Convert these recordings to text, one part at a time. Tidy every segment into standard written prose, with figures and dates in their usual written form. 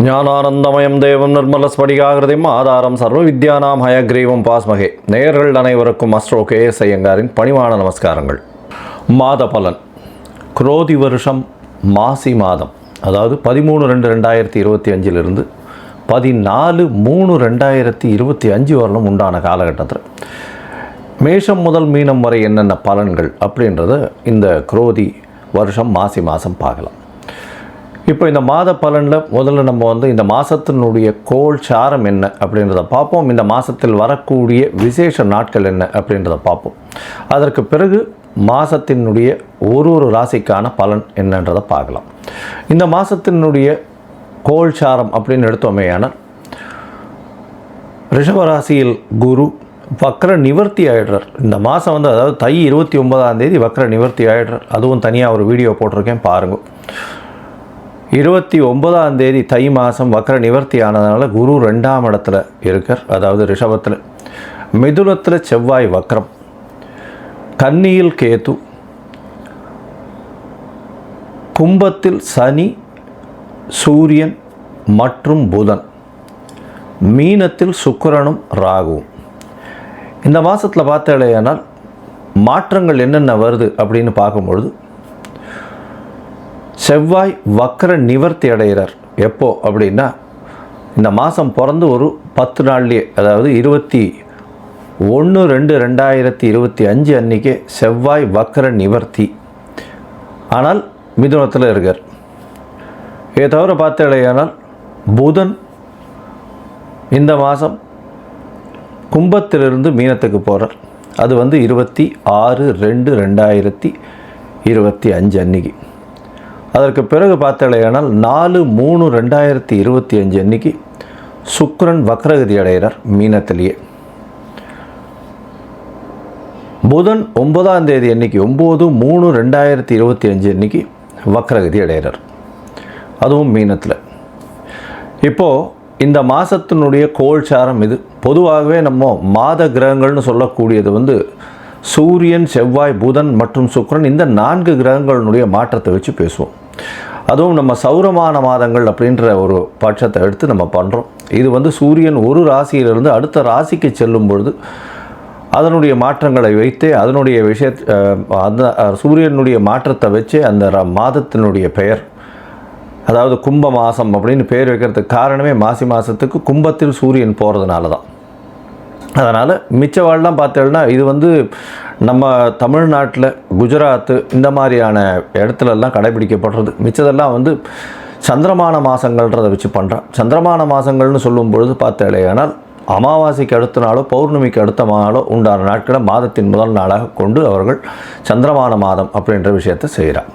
ஞானானந்தமயம் தேவம் நிர்மலஸ்படிகாகிருதிம் ஆதாரம் சர்வ வித்யானாம் ஹயக்ரீவம் பாஸ்மகே. நேயர்கள் அனைவருக்கும் அஸ்ட்ரோ KS ஐயங்காரின் பணிவான நமஸ்காரங்கள். மாத பலன் குரோதி வருஷம் மாசி மாதம், அதாவது 13/2/2025 14/3/2025 வரலும் உண்டான காலகட்டத்தில் மேஷம் முதல் மீனம் வரை என்னென்ன பலன்கள் அப்படின்றத இந்த குரோதி வருஷம் மாசி மாதம் பார்க்கலாம். இப்போ இந்த மாத பலனில் முதல்ல நம்ம இந்த மாதத்தினுடைய கோள் சாரம் என்ன அப்படின்றத பார்ப்போம். இந்த மாதத்தில் வரக்கூடிய விசேஷ நாட்கள் என்ன அப்படின்றத பார்ப்போம். அதற்கு பிறகு மாதத்தினுடைய ஒரு ராசிக்கான பலன் என்னன்றதை பார்க்கலாம். இந்த மாதத்தினுடைய கோள் சாரம் அப்படின்னு எடுத்தோமேயானால், ரிஷபராசியில் குரு வக்ர நிவர்த்தி ஆகிடுறார். இந்த மாதம் அதாவது தை 29ஆம் தேதி வக்ர நிவர்த்தி ஆகிடுறார். அதுவும் தனியாக ஒரு வீடியோ போட்டிருக்கேன், பாருங்கள். 29ஆம் தேதி தை மாதம் வக்ர நிவர்த்தி ஆனதுனால குரு 2ஆம் இடத்துல இருக்கார், அதாவது ரிஷபத்தில். மிதுனத்தில் செவ்வாய் வக்ரம், கன்னியில் கேது, கும்பத்தில் சனி, சூரியன் மற்றும் புதன், மீனத்தில் சுக்கிரனும் ராகுவும். இந்த மாதத்தில் பார்த்தாலேயானால் மாற்றங்கள் என்னென்ன வருது அப்படின்னு பார்க்கும்பொழுது, செவ்வாய் வக்ர நிவர்த்தி அடைகிறார். எப்போ அப்படின்னா, இந்த மாதம் பிறந்து ஒரு 10 நாள்லேயே, அதாவது 21/2/2025 அன்றைக்கே செவ்வாய் வக்ர நிவர்த்தி. ஆனால் மிதுனத்தில் இருக்கார். இதை தவிர பார்த்தாலேயானால் புதன் இந்த மாதம் கும்பத்திலிருந்து மீனத்துக்கு போகிறார். அது 26/2/2025 அன்றைக்கி. அதற்கு பிறகு பார்த்தாலேயானால் 4/3/2025 அன்றைக்கி சுக்கிரன் வக்ரகதி அடைகிறார் மீனத்திலேயே. புதன் 9ஆம் தேதி அன்றைக்கி 9/3/2025 அன்றைக்கி வக்ரகதி அடைகிறார், அதுவும் மீனத்தில். இப்போது இந்த மாதத்தினுடைய கோள் சாரம் இது. பொதுவாகவே நம்ம மாத கிரகங்கள்னு சொல்லக்கூடியது சூரியன், செவ்வாய், புதன் மற்றும் சுக்கிரன், இந்த 4 கிரகங்களினுடைய மாற்றத்தை வச்சு பேசுவோம். அதுவும் நம்ம சௌரமான மாதங்கள் அப்படின்ற ஒரு பட்சத்தை எடுத்து நம்ம பண்ணுறோம். இது சூரியன் ஒரு ராசியிலிருந்து அடுத்த ராசிக்கு செல்லும் பொழுது அதனுடைய மாற்றங்களை வைத்து அதனுடைய அந்த சூரியனுடைய மாற்றத்தை வச்சு அந்த மாதத்தினுடைய பெயர், அதாவது கும்ப மாதம் அப்படின்னு பேர் வைக்கிறதுக்கு காரணமே மாசி மாதத்துக்கு கும்பத்தில் சூரியன் போகிறதுனால தான். அதனால் மிச்சவாள்லாம் பார்த்தோம்னா இது நம்ம தமிழ்நாட்டில் குஜராத்து இந்த மாதிரியான இடத்துலலாம் கடைபிடிக்கப்படுறது. மிச்சதெல்லாம் சந்திரமான மாதங்கள்ன்றதை வச்சு பண்ணுறான். சந்திரமான மாதங்கள்னு சொல்லும் பொழுது பார்த்தாலேயானால் அமாவாசைக்கு அடுத்த நாளோ பௌர்ணமிக்கு அடுத்த நாளோ உண்டான நாட்களை மாதத்தின் முதல் நாளாக கொண்டு அவர்கள் சந்திரமான மாதம் அப்படின்ற விஷயத்தை செய்கிறார்.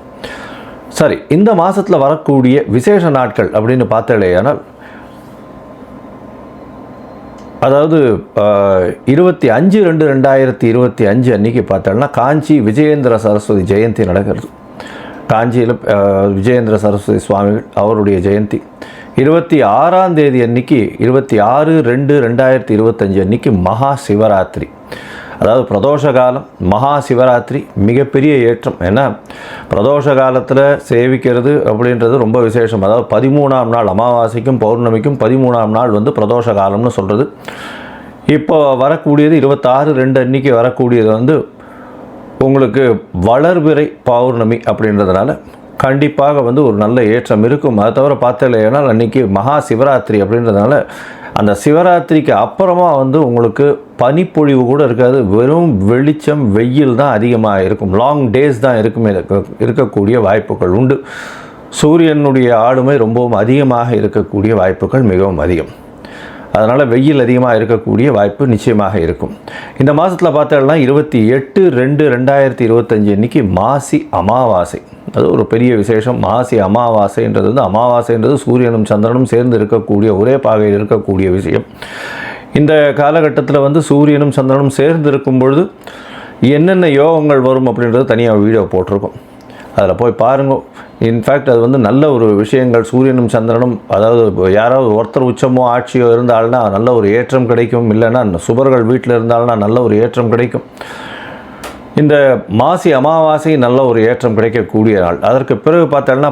சரி, இந்த மாதத்தில் வரக்கூடிய விசேஷ நாட்கள் அப்படின்னு பார்த்தாலேயானால், அதாவது 25/2/2025 அன்றைக்கி பார்த்தோம்னா காஞ்சி விஜயேந்திர சரஸ்வதி ஜெயந்தி நடக்கிறது. காஞ்சியில் விஜயேந்திர சரஸ்வதி சுவாமிகள் அவருடைய ஜெயந்தி. 26ஆம் தேதி அன்றைக்கி 26/2/2025 அன்றைக்கி மகா சிவராத்திரி, அதாவது பிரதோஷ காலம். மகா சிவராத்திரி மிகப்பெரிய ஏற்றம். ஏன்னா பிரதோஷ காலத்தில் சேவிக்கிறது அப்படின்றது ரொம்ப விசேஷம். அதாவது 13ஆம் நாள் அமாவாசைக்கும் பௌர்ணமிக்கும் 13ஆம் நாள் பிரதோஷ காலம்னு சொல்கிறது. இப்போ வரக்கூடியது 26/2 அன்றைக்கி வரக்கூடியது உங்களுக்கு வளர்பிறை பௌர்ணமி அப்படின்றதுனால கண்டிப்பாக ஒரு நல்ல ஏற்றம் இருக்கும். அதை தவிர பார்த்தாலேனா அன்றைக்கி மகா சிவராத்திரி அப்படின்றதுனால அந்த சிவராத்திரிக்கு அப்புறமா உங்களுக்கு பனிப்பொழிவு கூட இருக்காது. வெறும் வெளிச்சம், வெயில் தான் அதிகமாக இருக்கும். லாங் டேஸ் தான் இருக்கக்கூடிய வாய்ப்புகள் உண்டு. சூரியனுடைய ஆளுமை ரொம்பவும் அதிகமாக இருக்கக்கூடிய வாய்ப்புகள் மிகவும் அதிகம். அதனால் வெயில் அதிகமாக இருக்கக்கூடிய வாய்ப்பு நிச்சயமாக இருக்கும். இந்த மாதத்தில் பார்த்தோம்னா 28/2/2025 அன்றைக்கி மாசி அமாவாசை. அது ஒரு பெரிய விசேஷம். மாசி அமாவாசைன்றது அமாவாசைன்றது சூரியனும் சந்திரனும் சேர்ந்து இருக்கக்கூடிய ஒரே பாகையில் இருக்கக்கூடிய விஷயம். இந்த காலகட்டத்தில் சூரியனும் சந்திரனும் சேர்ந்து இருக்கும் பொழுது என்னென்ன யோகங்கள் வரும் அப்படின்றது தனியாக வீடியோ போட்டிருக்கோம், அதில் போய் பாருங்கள். இன்ஃபேக்ட் அது நல்ல ஒரு விஷயங்கள். சூரியனும் சந்திரனும், அதாவது யாராவது ஒருத்தர் உச்சமோ ஆட்சியோ இருந்தால்னா நல்ல ஒரு ஏற்றம் கிடைக்கும். இல்லைன்னா சுபர்கள் வீட்டில் இருந்தால்னா நல்ல ஒரு ஏற்றம் கிடைக்கும். இந்த மாசி அமாவாசை நல்ல ஒரு ஏற்றம் கிடைக்கக்கூடிய நாள். அதற்கு பிறகு பார்த்தோம்னா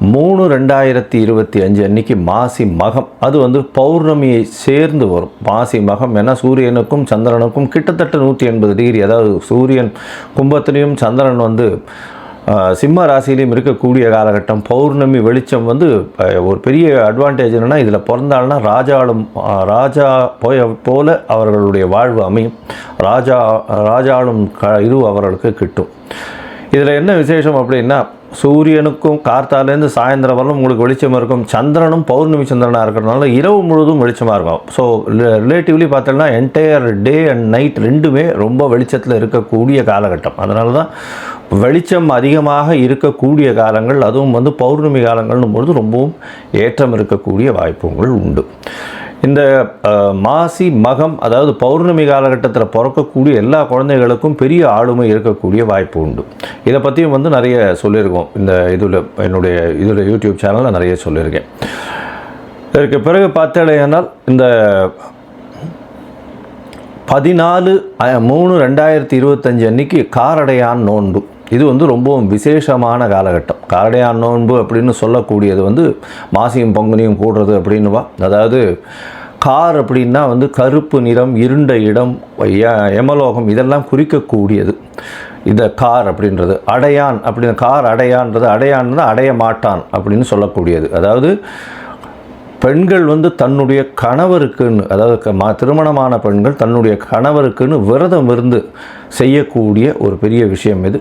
3/2025 அன்னைக்கு மாசி மகம், அது வந்து பௌர்ணமியை சேர்ந்து வரும். மாசி மகம் ஏன்னா சூரியனுக்கும் சந்திரனுக்கும் கிட்டத்தட்ட 180 டிகிரி, அதாவது சூரியன் கும்பத்திலையும் சந்திரன் வந்து சிம்ம ராசியிலையும் இருக்கக்கூடிய காலகட்டம். பௌர்ணமி வெளிச்சம் வந்து ஒரு பெரிய அட்வான்டேஜ் என்னென்னா, இதில் பிறந்தாள்னா ராஜா போல அவர்களுடைய வாழ்வு அமையும். ராஜாளும் இது அவர்களுக்கு கிட்டும். இதில் என்ன விசேஷம் அப்படின்னா, சூரியனுக்கும் கார்த்தாலேருந்து சாயந்தரம் வரலும் உங்களுக்கு வெளிச்சம் இருக்கும். சந்திரனும் பௌர்ணமி சந்திரனாக இருக்கிறதுனால இரவு முழுவதும் வெளிச்சமாக இருக்கும். ஸோ ரிலேட்டிவ்லி பார்த்தோம்னா என்டையர் டே அண்ட் நைட் ரெண்டுமே ரொம்ப வெளிச்சத்தில் இருக்கக்கூடிய காலகட்டம். அதனால தான் வெளிச்சம் அதிகமாக இருக்கக்கூடிய காலங்கள், அதுவும் வந்து பௌர்ணமி காலங்கள்னும் பொழுது ரொம்பவும் ஏற்றம் இருக்கக்கூடிய வாய்ப்புகள் உண்டு. இந்த மாசி மகம், அதாவது பௌர்ணமி காலகட்டத்தில் பிறக்கக்கூடிய எல்லா குழந்தைகளுக்கும் பெரிய ஆளுமை இருக்கக்கூடிய வாய்ப்பு உண்டு. இதை பற்றியும் வந்து நிறைய சொல்லியிருக்கோம். இந்த என்னுடைய யூடியூப் சேனலில் நிறைய சொல்லியிருக்கேன். இதற்கு பிறகு பார்த்தேனால் இந்த 14/3/2025 அன்னைக்கு காரடையான் நோன்பு, இது வந்து ரொம்பவும் விசேஷமான காலகட்டம். காரடையான் நோன்பு அப்படின்னு சொல்லக்கூடியது வந்து மாசியும் பங்குனியும் கூடுறது அப்படின்னுவா. அதாவது கார் அப்படின்னா வந்து கருப்பு நிறம், இருண்ட இடம், யமலோகம் இதெல்லாம் குறிக்கக்கூடியது இந்த கார் அப்படின்றது. அடையான் அப்படின்னு, கார் அடையான்றது, அடையான்னு அடைய மாட்டான் அப்படின்னு சொல்லக்கூடியது. அதாவது பெண்கள் வந்து தன்னுடைய கணவருக்குன்னு, அதாவது திருமணமான பெண்கள் தன்னுடைய கணவருக்குன்னு விரதம் இருந்து செய்யக்கூடிய ஒரு பெரிய விஷயம் இது.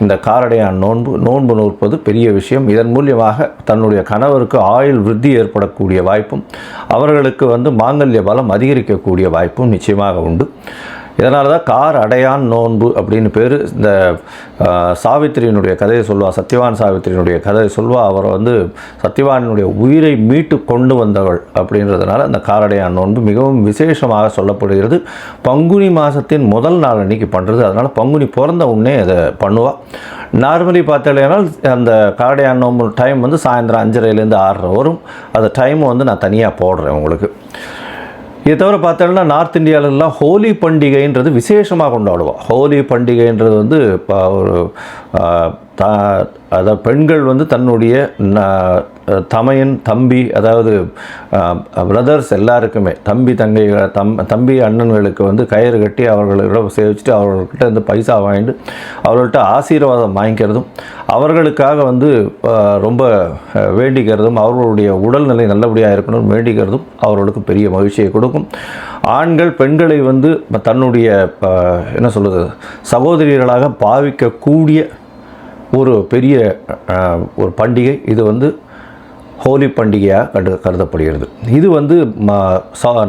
இந்த காரடையான் நோன்பு நோற்பது பெரிய விஷயம். இதன் மூலியமாக தன்னுடைய கணவருக்கு ஆயுள் விருத்தி ஏற்படக்கூடிய வாய்ப்பும், அவர்களுக்கு வந்து மாங்கல்ய பலம் அதிகரிக்கக்கூடிய வாய்ப்பும் நிச்சயமாக உண்டு. இதனால தான் கார் அடையான் நோன்பு அப்படின்னு பேர். இந்த சாவித்திரியினுடைய கதையை சொல்லுவாள், சத்யவான் சாவித்திரியினுடைய கதையை சொல்லுவாள். அவர் வந்து சத்யவானுடைய உயிரை மீட்டு கொண்டு வந்தவள் அப்படின்றதுனால இந்த காரடையான் நோன்பு மிகவும் விசேஷமாக சொல்லப்படுகிறது. பங்குனி மாதத்தின் முதல் நாள் அன்றைக்கி பண்ணுறது. அதனால் பங்குனி பிறந்த உடனே அதை பண்ணுவாள். நார்மலி பார்த்தாலேனால் அந்த காரடையான் நோன்பு டைம் வந்து சாயந்தரம் 5:30லேருந்து 6:30 வரும். அந்த டைம் வந்து நான் தனியாக போடுறேன் உங்களுக்கு. இதை தவிர பார்த்தோம்னா நார்த் இந்தியாவிலலாம் ஹோலி பண்டிகைன்றது விசேஷமாக கொண்டாடுவோம். ஹோலி பண்டிகைன்றது வந்து இப்போ ஒரு அதாவது பெண்கள் வந்து தன்னுடைய தமையன் தம்பி, அதாவது பிரதர்ஸ் எல்லாருக்குமே, தம்பி அண்ணன்களுக்கு வந்து கயிறு கட்டி அவர்களிடம் சேவிச்சுட்டு அவர்கள்கிட்ட வந்து பைசா வாங்கிட்டு அவர்கள்ட்ட ஆசீர்வாதம் வாங்கிக்கிறதும், அவர்களுக்காக வந்து ரொம்ப வேண்டிக்கிறதும், அவர்களுடைய உடல்நிலை நல்லபடியாக இருக்கணும்னு வேண்டிக்கிறதும் அவர்களுக்கு பெரிய மகிழ்ச்சியை கொடுக்கும். ஆண்கள் பெண்களை வந்து தன்னுடைய என்ன சொல்கிறது சகோதரிகளாக பாவிக்கக்கூடிய ஒரு பெரிய ஒரு பண்டிகை. இது வந்து ஹோலி பண்டிகையாக கருதப்படுகிறது. இது வந்து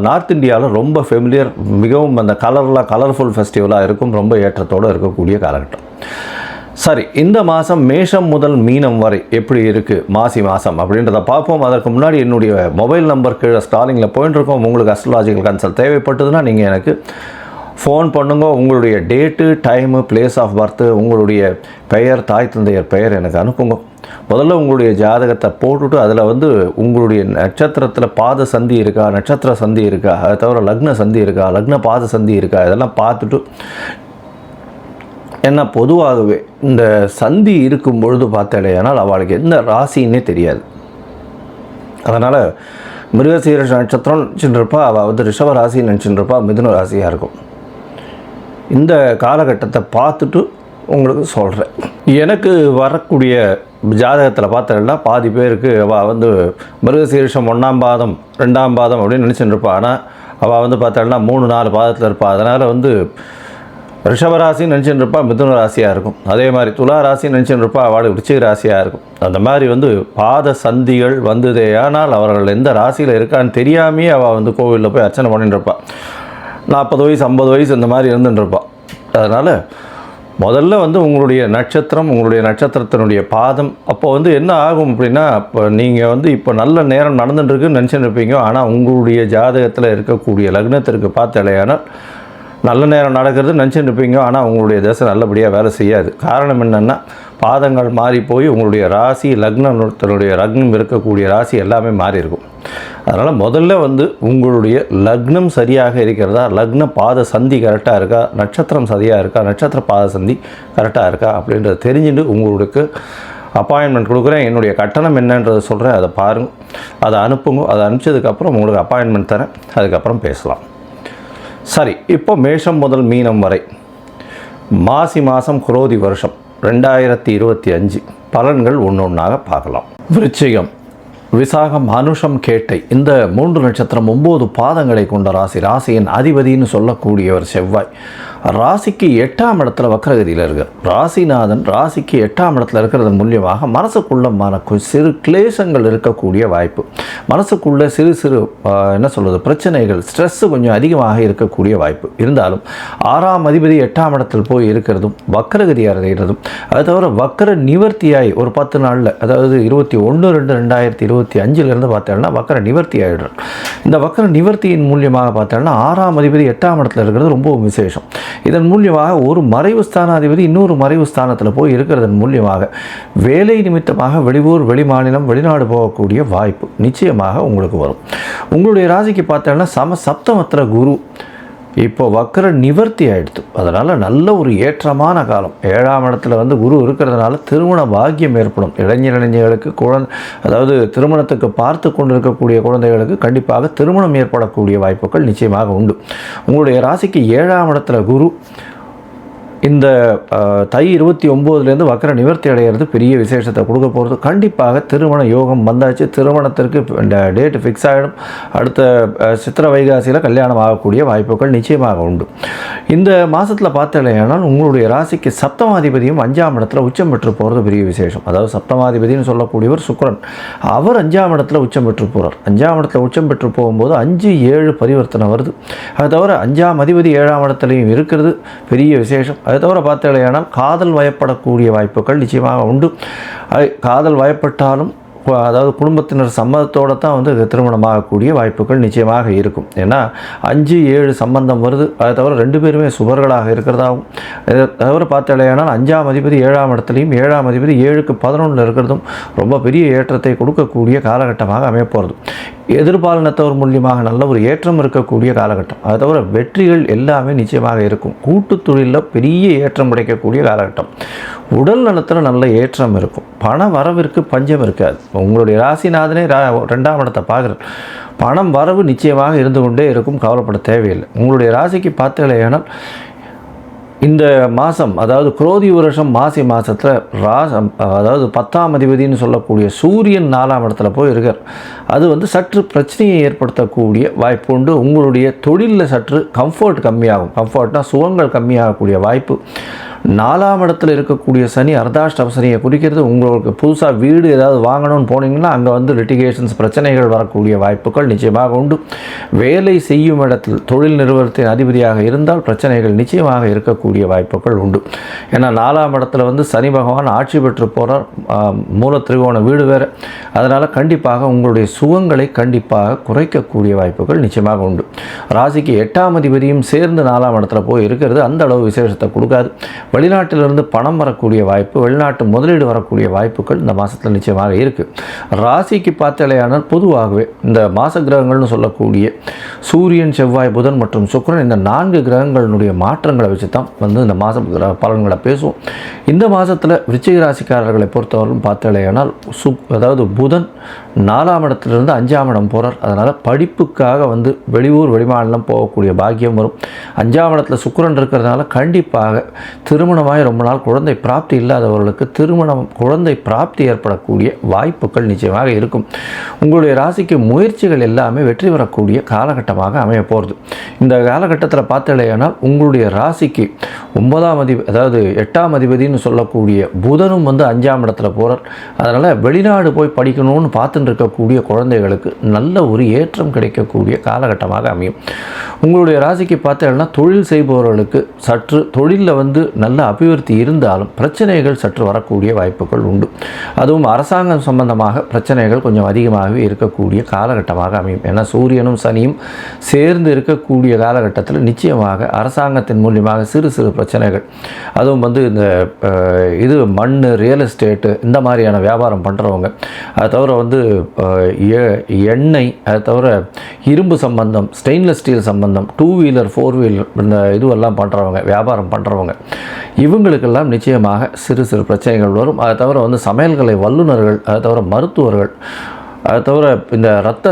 நார்த் இந்தியாவில் ரொம்ப ஃபெமிலியர், மிகவும் அந்த கலர்ஃபுல் ஃபெஸ்டிவலாக இருக்கும், ரொம்ப ஏற்றத்தோடு இருக்கக்கூடிய காலகட்டம். சரி, இந்த மாதம் மேஷம் முதல் மீனம் வரை எப்படி இருக்குது மாசி மாதம் அப்படின்றத பார்ப்போம். அதற்கு முன்னாடி என்னுடைய மொபைல் நம்பர் கீழே ஸ்டாலிங்கில் போயிட்டுருக்கோம். உங்களுக்கு அஸ்ட்ராலஜிக்கல் கன்சல்ட் தேவைப்பட்டதுன்னா நீங்கள் எனக்கு ஃபோன் பண்ணுங்க. உங்களுடைய date, time, place of birth, உங்களுடைய பெயர், தாய் தந்தையர் பெயர் எனக்கு அனுப்புங்க. முதல்ல உங்களுடைய ஜாதகத்தை போட்டுவிட்டு அதில் வந்து உங்களுடைய நட்சத்திரத்தில் பாத சந்தி இருக்கா, நட்சத்திர சந்தி இருக்கா, அதை தவிர லக்ன சந்தி இருக்கா, லக்ன பாத சந்தி இருக்கா, இதெல்லாம் பார்த்துட்டு, ஏன்னா பொதுவாகவே இந்த சந்தி இருக்கும் பொழுது பார்த்தாலேனால் அவளுக்கு எந்த ராசின்னே தெரியாது. அதனால் மிருகசீரிஷ நட்சத்திரம் நினச்சிட்டுருப்பா, அவள் வந்து ரிஷப ராசி நினச்சிட்டுருப்பா, மிதுன ராசியாக இருக்கும். இந்த காலகட்டத்தை பார்த்துட்டு உங்களுக்கு சொல்கிறேன். எனக்கு வரக்கூடிய ஜாதகத்தில் பார்த்தா பாதி பேருக்கு அவள் வந்து மிருகசீரிஷம் 1ஆம் பாதம் 2ஆம் பாதம் அப்படின்னு நினச்சிட்டுருப்பா. ஆனால் அவள் வந்து பார்த்தாள்னா 3-4 பாதத்தில் இருப்பாள். அதனால் வந்து ரிஷபராசின்னு நினச்சிட்டுருப்பா, மிதுன ராசியாக இருக்கும். அதே மாதிரி துலா ராசின்னு நினச்சிட்டுருப்பா, அவள் விருச்சிக ராசியாக இருக்கும். அந்த மாதிரி வந்து பாத சந்திகள் வந்ததே ஆனால் அவர்கள் எந்த ராசியில் இருக்கான்னு தெரியாமையே அவள் வந்து கோவிலில் போய் அர்ச்சனை பண்ணிட்டுருப்பாள். 40 வயசு 50 வயசு இந்த மாதிரி இருந்துட்டுருப்பாள். அதனால் முதல்ல வந்து உங்களுடைய நட்சத்திரம், உங்களுடைய நட்சத்திரத்தினுடைய பாதம், அப்போ வந்து என்ன ஆகும் அப்படின்னா, இப்போ நீங்கள் வந்து இப்போ நல்ல நேரம் நடந்துட்டுருக்குன்னு நினச்சிட்டு இருப்பீங்க. ஆனால் உங்களுடைய ஜாதகத்தில் இருக்கக்கூடிய லக்னத்திற்கு பார்த்தாலேயானால் நல்ல நேரம் நடக்கிறது நினச்சிட்டு இருப்பீங்க. ஆனால் உங்களுடைய தசை நல்லபடியாக வேலை செய்யாது. காரணம் என்னென்னா, பாதங்கள் மாறி போய் உங்களுடைய ராசி, லக்னத்தினுடைய லக்னம் இருக்கக்கூடிய ராசி எல்லாமே மாறி இருக்கும். அதனால் முதல்ல வந்து உங்களுடைய லக்னம் சரியாக இருக்கிறதா, லக்ன பாத சந்தி கரெக்டாக இருக்கா, நட்சத்திரம் சரியாக இருக்கா, நட்சத்திர பாத சந்தி கரெக்டாக இருக்கா அப்படின்றத தெரிஞ்சுட்டு உங்களுக்கு அப்பாயின்மெண்ட் கொடுக்குறேன், என்னுடைய கட்டணம் என்னன்றதை சொல்கிறேன், அதை பாருங்கள், அதை அனுப்புங்க. அதை அனுப்பிச்சதுக்கப்புறம் உங்களுக்கு அப்பாயின்மெண்ட் தரேன், அதுக்கப்புறம் பேசலாம். சரி, இப்போ மேஷம் முதல் மீனம் வரை மாசி மாதம் குரோதி வருஷம் 2025 பலன்கள் ஒன்று ஒன்றாக பார்க்கலாம். விருச்சிகம், விசாகம், அனுஷம், கேட்டை இந்த 3 நட்சத்திரம் 9 பாதங்களை கொண்ட ராசி. ராசியின் அதிபதினு சொல்லக்கூடியவர் செவ்வாய். ராசிக்கு 8ஆம் இடத்துல வக்ரகதியில் இருக்கார். ராசிநாதன் ராசிக்கு 8ஆம் இடத்துல இருக்கிறதன் மூலியமாக மனசுக்குள்ள சிறு கிளேசங்கள் இருக்கக்கூடிய வாய்ப்பு, மனசுக்குள்ள சிறு சிறு என்ன சொல்வது பிரச்சனைகள், ஸ்ட்ரெஸ்ஸு கொஞ்சம் அதிகமாக இருக்கக்கூடிய வாய்ப்பு இருந்தாலும் 6ஆம் அதிபதி 8ஆம் இடத்தில் போய் இருக்கிறதும் வக்ரகதி அடைகிறதும், அது தவிர வக்ர நிவர்த்தியாய் ஒரு 10 நாளில், அதாவது 21/2/2025 பார்த்தோம்னா வக்ர நிவர்த்தி ஆகிடுறார். இந்த வக்ர நிவர்த்தியின் மூலியமாக பார்த்தோம்னா 6ஆம் அதிபதி 8ஆம் இடத்துல இருக்கிறது ரொம்ப விசேஷம். இதன் மூலியமாக ஒரு மறைவு ஸ்தானாதிபதி இன்னொரு மறைவு ஸ்தானத்தில் போய் இருக்கிறதன் மூலியமாக வேலை நிமித்தமாக வெளியூர், வெளிமாநிலம், வெளிநாடு போகக்கூடிய வாய்ப்பு நிச்சயமாக உங்களுக்கு வரும். உங்களுடைய ராசிக்கு பார்த்தோம்னா சப்தமத்தில் குரு இப்போ வக்ர நிவர்த்தி ஆகிடுது. அதனால் நல்ல ஒரு ஏற்றமான காலம். 7ஆம் இடத்துல குரு இருக்கிறதுனால திருமண பாக்கியம் ஏற்படும். இளைஞர்களுக்கு அதாவது திருமணத்துக்கு பார்த்து கொண்டு இருக்கக்கூடிய குழந்தைகளுக்கு கண்டிப்பாக திருமணம் ஏற்படக்கூடிய வாய்ப்புகள் நிச்சயமாக உண்டு. உங்களுடைய ராசிக்கு 7ஆம் இடத்துல குரு இந்த தை 29 வக்ர நிவர்த்தி அடைகிறது பெரிய விசேஷத்தை கொடுக்க போகிறது. கண்டிப்பாக திருமண யோகம் வந்தாச்சு. திருமணத்திற்கு இந்த டேட் ஃபிக்ஸ் ஆகிடும். அடுத்த சித்திரை வைகாசியில் கல்யாணம் ஆகக்கூடிய வாய்ப்புகள் நிச்சயமாக உண்டு. இந்த மாதத்தில் பார்த்தலையானால் உங்களுடைய ராசிக்கு சப்தமாதிபதியும் 5ஆம் இடத்துல உச்சம் பெற்று போகிறது பெரிய விசேஷம். அதாவது சப்தமாதிபதினு சொல்லக்கூடியவர் சுக்கிரன், அவர் 5ஆம் இடத்துல உச்சம் பெற்று போகிறார். 5ஆம் இடத்துல உச்சம் பெற்று போகும்போது 5-7 பரிவர்த்தனை வருது. அது தவிர 5ஆம் அதிபதி 7ஆம் இடத்துலையும் இருக்கிறது பெரிய விசேஷம். அது தவிர பார்த்தீங்கன்னா காதல் வயப்படக்கூடிய வாய்ப்புகள் நிச்சயமாக உண்டு. காதல் வயப்பட்டாலும் அதாவது குடும்பத்தினர் சம்மதத்தோடு தான் திருமணமாகக்கூடிய வாய்ப்புகள் நிச்சயமாக இருக்கும். ஏன்னா 5-7 சம்பந்தம் வருது. அதை தவிர 2 பேருமே சுபர்களாக இருக்கிறதாகவும், அதை தவிர பார்த்தீங்கன்னா 5ஆம் அதிபதி 7ஆம் இடத்துலையும் 7ஆம் அதிபதி 7க்கு 11 இருக்கிறதும் ரொம்ப பெரிய ஏற்றத்தை கொடுக்கக்கூடிய காலகட்டமாக அமையப்போகிறது. எதிர்பாலினத்தவர் மூலியமாக நல்ல ஒரு ஏற்றம் இருக்கக்கூடிய காலகட்டம். அதை தவிர வெற்றிகள் எல்லாமே நிச்சயமாக இருக்கும். கூட்டு தொழிலில் பெரிய ஏற்றம் கிடைக்கக்கூடிய காலகட்டம். உடல் நலத்தில் நல்ல ஏற்றம் இருக்கும். பண வரவிற்கு பஞ்சம் இருக்காது. உங்களுடைய ராசிநாதனே 2ஆம் இடத்தை பார்க்குறார். பணம் வரவு நிச்சயமாக இருந்து கொண்டே இருக்கும், கவலைப்பட தேவையில்லை. உங்களுடைய ராசிக்கு பார்த்தீங்கன்னா இந்த மாதம், அதாவது குரோதி வருஷம் மாசி மாதத்தில் அதாவது 10ஆம் அதிபதினு சொல்லக்கூடிய சூரியன் 4ஆம் இடத்துல போய் இருக்கார். அது சற்று பிரச்சனையை ஏற்படுத்தக்கூடிய வாய்ப்பு உண்டு. உங்களுடைய தொழிலில் சற்று கம்ஃபர்ட் கம்மியாகும். கம்ஃபர்ட்னால் சுகங்கள் கம்மியாகக்கூடிய வாய்ப்பு. 4ஆம் இடத்துல இருக்கக்கூடிய சனி அர்த்தாஷ்டம சனியை குறிக்கிறது. உங்களுக்கு புதுசாக வீடு ஏதாவது வாங்கணும்னு போனீங்கன்னா அங்கே லிட்டிகேஷன்ஸ் பிரச்சனைகள் வரக்கூடிய வாய்ப்புகள் நிச்சயமாக உண்டு. வேலை செய்யும் இடத்தில் தொழில் நிறுவனத்தின் அதிபதியாக இருந்தால் பிரச்சனைகள் நிச்சயமாக இருக்கக்கூடிய வாய்ப்புகள் உண்டு. ஏன்னா 4ஆம் இடத்துல சனி பகவான் ஆட்சி பெற்று போகிறார். மூல திரிகோண வீடு வேறு. அதனால் கண்டிப்பாக உங்களுடைய சுகங்களை கண்டிப்பாக குறைக்கக்கூடிய வாய்ப்புகள் நிச்சயமாக உண்டு. ராசிக்கு 8ஆம் அதிபதியும் சேர்ந்து 4ஆம் இடத்துல போய் இருக்கிறது அந்த அளவு விசேஷத்தை கொடுக்காது. வெளிநாட்டிலிருந்து பணம் வரக்கூடிய வாய்ப்பு, வெளிநாட்டு முதலீடு வரக்கூடிய வாய்ப்புகள் இந்த மாதத்தில் நிச்சயமாக இருக்குது. ராசிக்கு பார்த்தலையானால் பொதுவாகவே இந்த மாத கிரகங்கள்னு சொல்லக்கூடிய சூரியன், செவ்வாய், புதன் மற்றும் சுக்கிரன் இந்த 4 கிரகங்களுடைய மாற்றங்களை வச்சு தான் இந்த மாதம் பலன்களை பேசுவோம். இந்த மாதத்தில் விருச்சிக ராசிக்காரர்களை பொறுத்தவரைக்கும் பார்த்தலையானால் அதாவது புதன் 4ஆம் இடத்திலிருந்து 5ஆம் இடம் போகிறார். அதனால் படிப்புக்காக வெளியூர், வெளிமாநிலம் போகக்கூடிய பாக்கியம் வரும். 5ஆம் இடத்துல சுக்கிரன் இருக்கிறதுனால கண்டிப்பாக திருமணமாய் ரொம்ப நாள் குழந்தை பிராப்தி இல்லாதவர்களுக்கு குழந்தை பிராப்தி ஏற்படக்கூடிய வாய்ப்புகள் நிச்சயமாக இருக்கும். உங்களுடைய ராசிக்கு முயற்சிகள் எல்லாமே வெற்றி பெறக்கூடிய காலகட்டமாக அமைய போகிறது. இந்த காலகட்டத்தில் பார்த்தலையானால் உங்களுடைய ராசிக்கு 9ஆம் அதிபதி, அதாவது 8ஆம் அதிபதினு சொல்லக்கூடிய புதனும் 5ஆம் இடத்துல போகிறார். அதனால் வெளிநாடு போய் படிக்கணும்னு பார்த்துட்டு இருக்கக்கூடிய குழந்தைகளுக்கு நல்ல ஒரு ஏற்றம் கிடைக்கக்கூடிய காலகட்டமாக அமையும். உங்களுடைய ராசிக்கு பார்த்தீங்கன்னா தொழில் செய்பவர்களுக்கு சற்று தொழிலில் நல்ல அபிவிருத்தி இருந்தாலும் பிரச்சனைகள் சற்று வரக்கூடிய வாய்ப்புகள் உண்டு. அதுவும் அரசாங்கம் சம்பந்தமாக பிரச்சனைகள் கொஞ்சம் அதிகமாகவே இருக்கக்கூடிய காலகட்டமாக அமையும். ஏன்னா சூரியனும் சனியும் சேர்ந்து இருக்கக்கூடிய காலகட்டத்தில் நிச்சயமாக அரசாங்கத்தின் மூலியமாக சிறு சிறு பிரச்சனைகள், அதுவும் இந்த இது மண், ரியல் எஸ்டேட்டு இந்த மாதிரியான வியாபாரம் பண்ணுறவங்க, அதை தவிர எண்ணெய், அதை தவிர இரும்பு சம்பந்தம், ஸ்டெயின்லெஸ் ஸ்டீல் சம்பந்தம், 2 வீலர் 4 வீலர் இந்த இதுவெல்லாம் பண்ணுறவங்க, வியாபாரம் பண்ணுறவங்க இவங்களுக்கெல்லாம் நிச்சயமாக சிறு சிறு பிரச்சனைகள் வரும். அதை தவிர வந்து சமையல்கலை வல்லுநர்கள், அதை தவிர மருத்துவர்கள், அதை தவிர இந்த இரத்த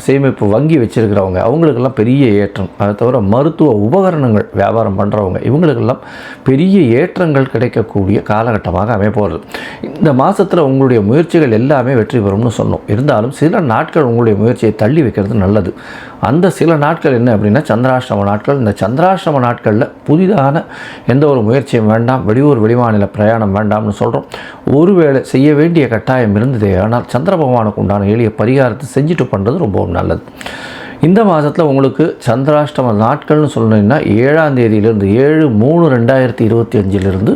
சேமிப்பு வங்கி வச்சுருக்கிறவங்க அவங்களுக்கெல்லாம் பெரிய ஏற்றம். அதை தவிர மருத்துவ உபகரணங்கள் வியாபாரம் பண்ணுறவங்க இவங்களுக்கெல்லாம் பெரிய ஏற்றங்கள் கிடைக்கக்கூடிய காலகட்டமாக அமைப்போகிறது. இந்த மாதத்தில் உங்களுடைய முயற்சிகள் எல்லாமே வெற்றி பெறும்னு சொன்னோம். இருந்தாலும் சில நாட்கள் உங்களுடைய முயற்சியை தள்ளி வைக்கிறது நல்லது. அந்த சில நாட்கள் என்ன அப்படின்னா சந்திராஷ்டம நாட்கள். இந்த சந்திராஷ்டம நாட்களில் புதிதான எந்த ஒரு முயற்சியும் வேண்டாம், வெளியூர் வெளிமாநில பிரயாணம் வேண்டாம்னு சொல்கிறோம். ஒருவேளை செய்ய வேண்டிய கட்டாயம் இருந்ததே ஆனால் சந்திர பகவானுக்கு உண்டான எளிய பரிகாரத்தை செஞ்சுட்டு பண்ணுறது ரொம்பவும் நல்லது. இந்த மாதத்தில் உங்களுக்கு சந்திராஷ்டம நாட்கள்னு சொல்லணுன்னா 7ஆம் தேதியிலிருந்து 7/3/2025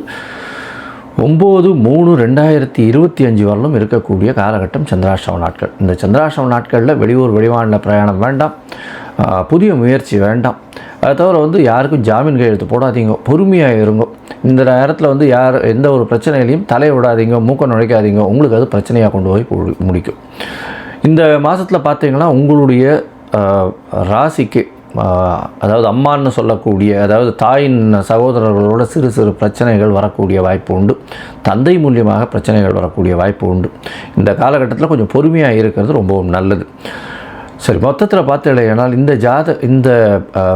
9/3/2025 வரலும் இருக்கக்கூடிய காலகட்டம் சந்திராஷ்டம நாட்கள். இந்த சந்திராஷ்டம நாட்களில் வெளியூர் வெளிமாநில பிரயாணம் வேண்டாம், புதிய முயற்சி வேண்டாம். அதை தவிர வந்து யாருக்கும் ஜாமீன் கையெழுத்து போடாதீங்க, பொறுமையாக இருங்க. இந்த நேரத்தில் வந்து எந்த ஒரு பிரச்சனையிலையும் தலையை விடாதீங்க, மூக்க நுழைக்காதீங்க. உங்களுக்கு அது பிரச்சனையாக கொண்டு போய் முடிக்கும். இந்த மாதத்தில் பார்த்தீங்கன்னா உங்களுடைய ராசிக்கு அதாவது அம்மான்னு சொல்லக்கூடிய அதாவது தாயின் சகோதரர்களோட சிறு சிறு பிரச்சனைகள் வரக்கூடிய வாய்ப்பு உண்டு. தந்தை மூலியமாக பிரச்சனைகள் வரக்கூடிய வாய்ப்பு உண்டு. இந்த காலகட்டத்தில் கொஞ்சம் பொறுமையாக இருக்கிறது ரொம்பவும் நல்லது. சரி, மொத்தத்தில் பார்த்தீங்கன்னா இந்த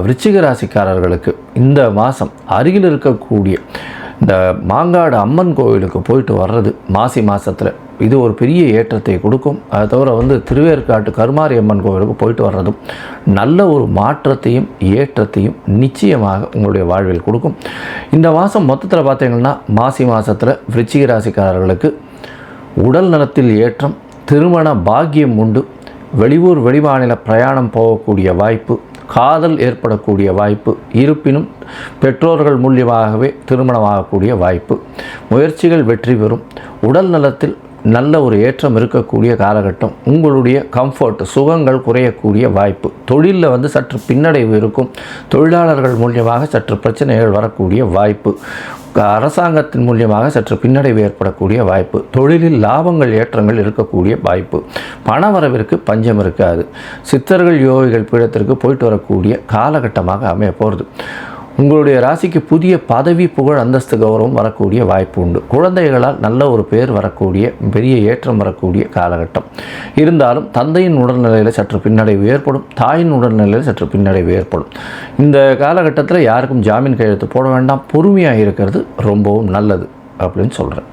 விருச்சிக ராசிக்காரர்களுக்கு இந்த மாதம் அருகில் இருக்கக்கூடிய இந்த மாங்காடு அம்மன் கோவிலுக்கு போயிட்டு வர்றது மாசி மாதத்தில் இது ஒரு பெரிய ஏற்றத்தை கொடுக்கும். அதை தவிர வந்து திருவேற்காட்டு கருமாரி அம்மன் கோவிலுக்கு போயிட்டு வர்றதும் நல்ல ஒரு மாற்றத்தையும் ஏற்றத்தையும் நிச்சயமாக உங்களுடைய வாழ்வில் கொடுக்கும். இந்த மாதம் மொத்தத்தில் பார்த்தீங்கன்னா மாசி மாதத்தில் விருச்சிக ராசிக்காரர்களுக்கு உடல் நலத்தில் ஏற்றம், திருமண பாக்கியம் உண்டு, வெளியூர் வெளிமாநில பிரயாணம் போகக்கூடிய வாய்ப்பு, காதல் ஏற்படக்கூடிய வாய்ப்பு, இருப்பினும் பெற்றோர்கள் மூலியமாகவே திருமணமாகக்கூடிய வாய்ப்பு, முயற்சிகள் வெற்றி பெறும், உடல் நலத்தில் நல்ல ஒரு ஏற்றம் இருக்கக்கூடிய காலகட்டம், உங்களுடைய கம்ஃபர்ட் சுகங்கள் குறையக்கூடிய வாய்ப்பு, தொழிலில் வந்து சற்று பின்னடைவு இருக்கும், தொழிலாளர்கள் மூலியமாக சற்று பிரச்சனைகள் வரக்கூடிய வாய்ப்பு, அரசாங்கத்தின் மூலியமாக சற்று பின்னடைவு ஏற்படக்கூடிய வாய்ப்பு, தொழிலில் லாபங்கள் ஏற்றங்கள் இருக்கக்கூடிய வாய்ப்பு, பணவரவிற்கு பஞ்சம் இருக்காது, சித்தர்கள் யோகிகள் பீடத்திற்கு போயிட்டு வரக்கூடிய காலகட்டமாக அமைய போகிறது. உங்களுடைய ராசிக்கு புதிய பதவி புகழ் அந்தஸ்து கௌரவம் வரக்கூடிய வாய்ப்பு உண்டு. குழந்தைகளால் நல்ல ஒரு பேர் வரக்கூடிய பெரிய ஏற்றம் வரக்கூடிய காலகட்டம். இருந்தாலும் தந்தையின் உடல்நிலையில் சற்று பின்னடைவு ஏற்படும், தாயின் உடல்நிலையில் சற்று பின்னடைவு ஏற்படும். இந்த காலகட்டத்தில் யாருக்கும் ஜாமீன் கையெழுத்து போட வேண்டாம், பொறுமையாக இருக்கிறது ரொம்பவும் நல்லது அப்படின்னு சொல்கிறேன்.